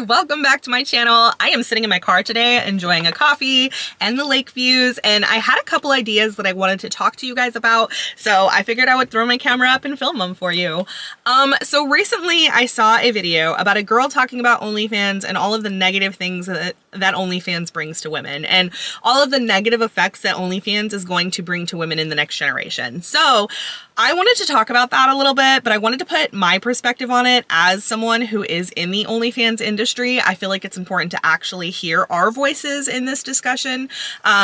Welcome back to my channel. I am sitting in my car today enjoying a coffee and the lake views, and I had a couple ideas that I wanted to talk to you guys about, so I figured I would throw my camera up and film them for you. So recently I saw a video about a girl talking about OnlyFans and all of the negative things that OnlyFans brings to women and all of the negative effects that OnlyFans is going to bring to women in the next generation. So I wanted to talk about that a little bit, but I wanted to put my perspective on it as someone who is in the OnlyFans industry. I feel like it's important to actually hear our voices in this discussion,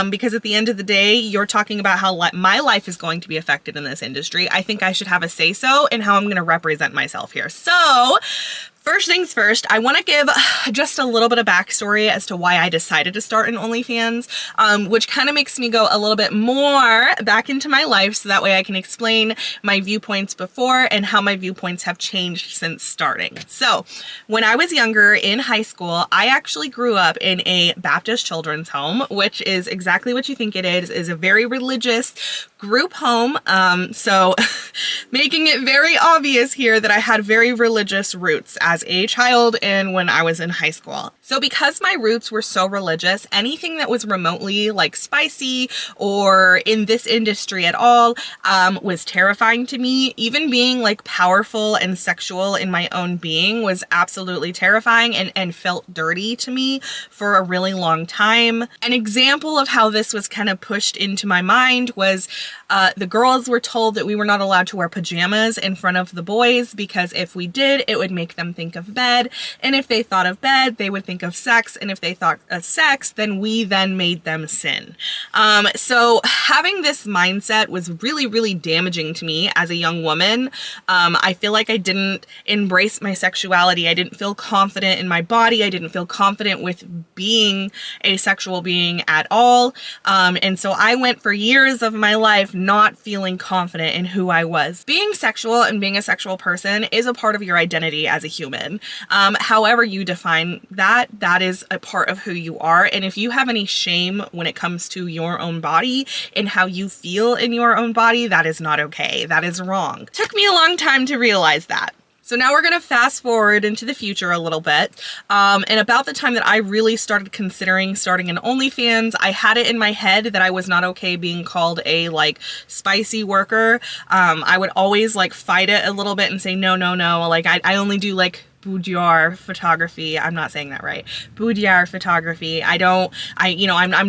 because at the end of the day, you're talking about how my life is going to be affected in this industry. I think I should have a say-so in how I'm going to represent myself here. So first things first, I want to give just a little bit of backstory as to why I decided to start an OnlyFans, which kind of makes me go a little bit more back into my life so that way I can explain my viewpoints before and how my viewpoints have changed since starting. So when I was younger in high school, I actually grew up in a Baptist children's home, which is exactly what you think it is a very religious group home. So making it very obvious here that I had very religious roots as a child and when I was in high school. So because my roots were so religious, anything that was remotely like spicy or in this industry at all was terrifying to me. Even being like powerful and sexual in my own being was absolutely terrifying and felt dirty to me for a really long time. An example of how this was kind of pushed into my mind was the girls were told that we were not allowed to wear pajamas in front of the boys because if we did, it would make them think of bed, and if they thought of bed, they would think of sex, and if they thought of sex, then we then made them sin. So having this mindset was really, really damaging to me as a young woman. I feel like I didn't embrace my sexuality. I didn't feel confident in my body. I didn't feel confident with being a sexual being at all. And so I went for years of my life not feeling confident in who I was. Being sexual and being a sexual person is a part of your identity as a human. However you define that, that is a part of who you are. And if you have any shame when it comes to your own body and how you feel in your own body, that is not okay. That is wrong. Took me a long time to realize that. So now we're going to fast forward into the future a little bit. And about the time that I really started considering starting an OnlyFans, I had it in my head that I was not okay being called a like spicy worker. I would always like fight it a little bit and say, no, like I only do like boudoir photography. I'm not saying that right. Boudoir photography. I'm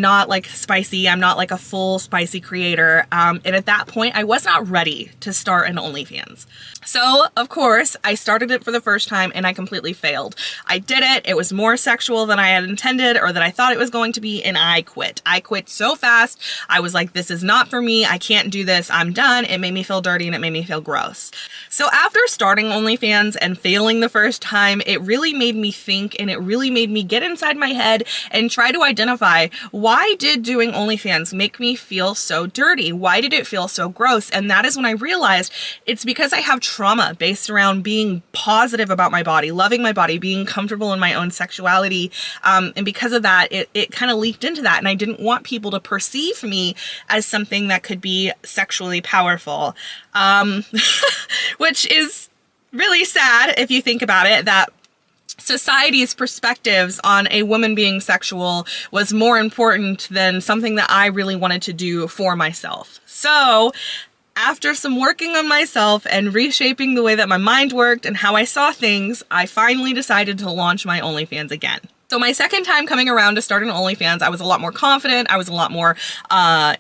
not like spicy. I'm not like a full spicy creator. And at that point, I was not ready to start an OnlyFans. So of course I started it for the first time and I completely failed. I did it. It was more sexual than I had intended or that I thought it was going to be, and I quit. I quit so fast. I was like, this is not for me. I can't do this. I'm done. It made me feel dirty and it made me feel gross. So after starting OnlyFans and failing the first time, it really made me think, and it really made me get inside my head and try to identify, why did doing OnlyFans make me feel so dirty? Why did it feel so gross? And that is when I realized it's because I have trauma based around being positive about my body, loving my body, being comfortable in my own sexuality. And because of that, it kind of leaked into that. And I didn't want people to perceive me as something that could be sexually powerful. Which is really sad if you think about it, that society's perspectives on a woman being sexual was more important than something that I really wanted to do for myself. So after some working on myself and reshaping the way that my mind worked and how I saw things, I finally decided to launch my OnlyFans again. So my second time coming around to start an OnlyFans, I was a lot more confident. I was a lot more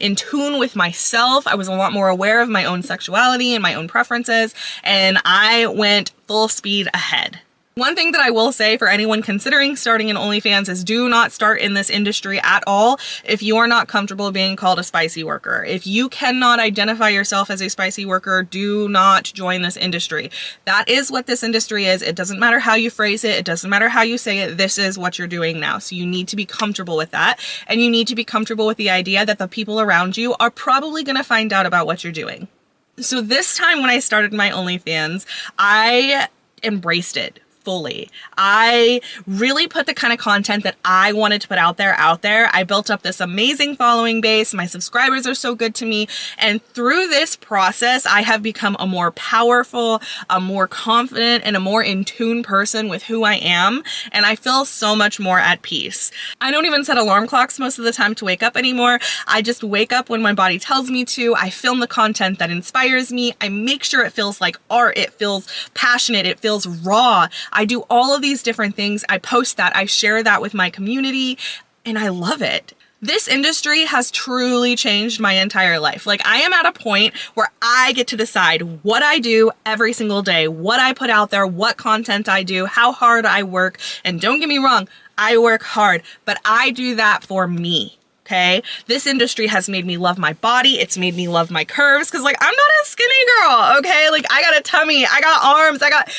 in tune with myself. I was a lot more aware of my own sexuality and my own preferences, and I went full speed ahead. One thing that I will say for anyone considering starting an OnlyFans is do not start in this industry at all if you are not comfortable being called a spicy worker. If you cannot identify yourself as a spicy worker, do not join this industry. That is what this industry is. It doesn't matter how you phrase it. It doesn't matter how you say it. This is what you're doing now. So you need to be comfortable with that. And you need to be comfortable with the idea that the people around you are probably going to find out about what you're doing. So this time when I started my OnlyFans, I embraced it fully. I really put the kind of content that I wanted to put out there. I built up this amazing following base. My subscribers are so good to me. And through this process, I have become a more powerful, a more confident, and a more in tune person with who I am. And I feel so much more at peace. I don't even set alarm clocks most of the time to wake up anymore. I just wake up when my body tells me to. I film the content that inspires me. I make sure it feels like art. It feels passionate. It feels raw. I do all of these different things. I post that. I share that with my community, and I love it. This industry has truly changed my entire life. Like, I am at a point where I get to decide what I do every single day, what I put out there, what content I do, how hard I work. And don't get me wrong, I work hard, but I do that for me. Okay, this industry has made me love my body. It's made me love my curves, because like, I'm not a skinny girl. Okay, like, I got a tummy, I got arms, I got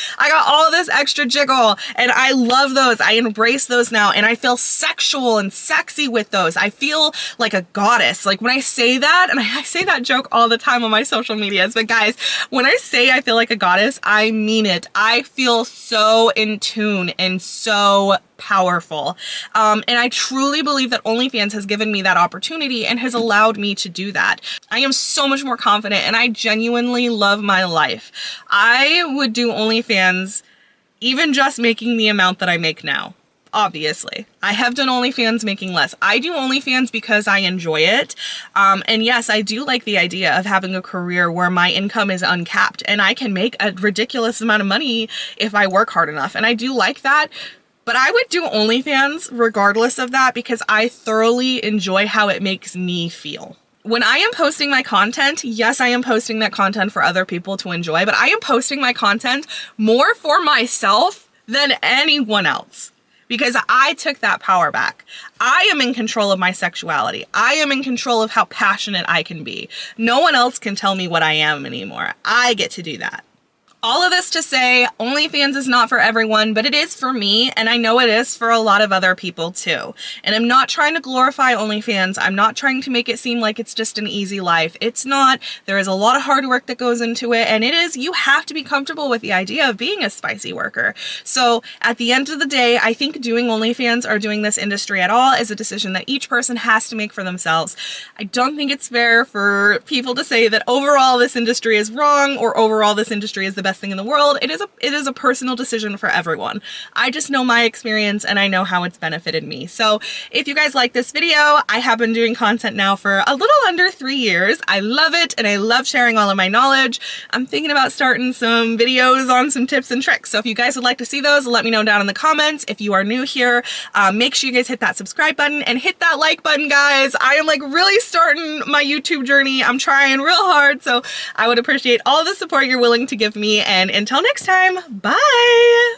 all of this extra jiggle, and I love those. I embrace those now, and I feel sexual and sexy with those. I feel like a goddess. Like, when I say that, and I say that joke all the time on my social medias, but guys, when I say I feel like a goddess, I mean it. I feel so in tune and so powerful. And I truly believe that OnlyFans has given me that opportunity and has allowed me to do that. I am so much more confident, and I genuinely love my life. I would do OnlyFans even just making the amount that I make now. Obviously, I have done OnlyFans making less. I do OnlyFans because I enjoy it. And yes, I do like the idea of having a career where my income is uncapped and I can make a ridiculous amount of money if I work hard enough. And I do like that. But I would do OnlyFans regardless of that, because I thoroughly enjoy how it makes me feel. When I am posting my content, yes, I am posting that content for other people to enjoy, but I am posting my content more for myself than anyone else, because I took that power back. I am in control of my sexuality. I am in control of how passionate I can be. No one else can tell me what I am anymore. I get to do that. All of this to say, OnlyFans is not for everyone, but it is for me, and I know it is for a lot of other people too. And I'm not trying to glorify OnlyFans. I'm not trying to make it seem like it's just an easy life. It's not. There is a lot of hard work that goes into it, and you have to be comfortable with the idea of being a spicy worker. So at the end of the day, I think doing OnlyFans or doing this industry at all is a decision that each person has to make for themselves. I don't think it's fair for people to say that overall this industry is wrong or overall this industry is the best thing in the world. It is a personal decision for everyone. I just know my experience and I know how it's benefited me. So if you guys like this video, I have been doing content now for a little under 3 years. I love it and I love sharing all of my knowledge. I'm thinking about starting some videos on some tips and tricks. So if you guys would like to see those, let me know down in the comments. If you are new here, make sure you guys hit that subscribe button and hit that like button, guys. I am like really starting my YouTube journey. I'm trying real hard, so I would appreciate all the support you're willing to give me. And until next time, bye!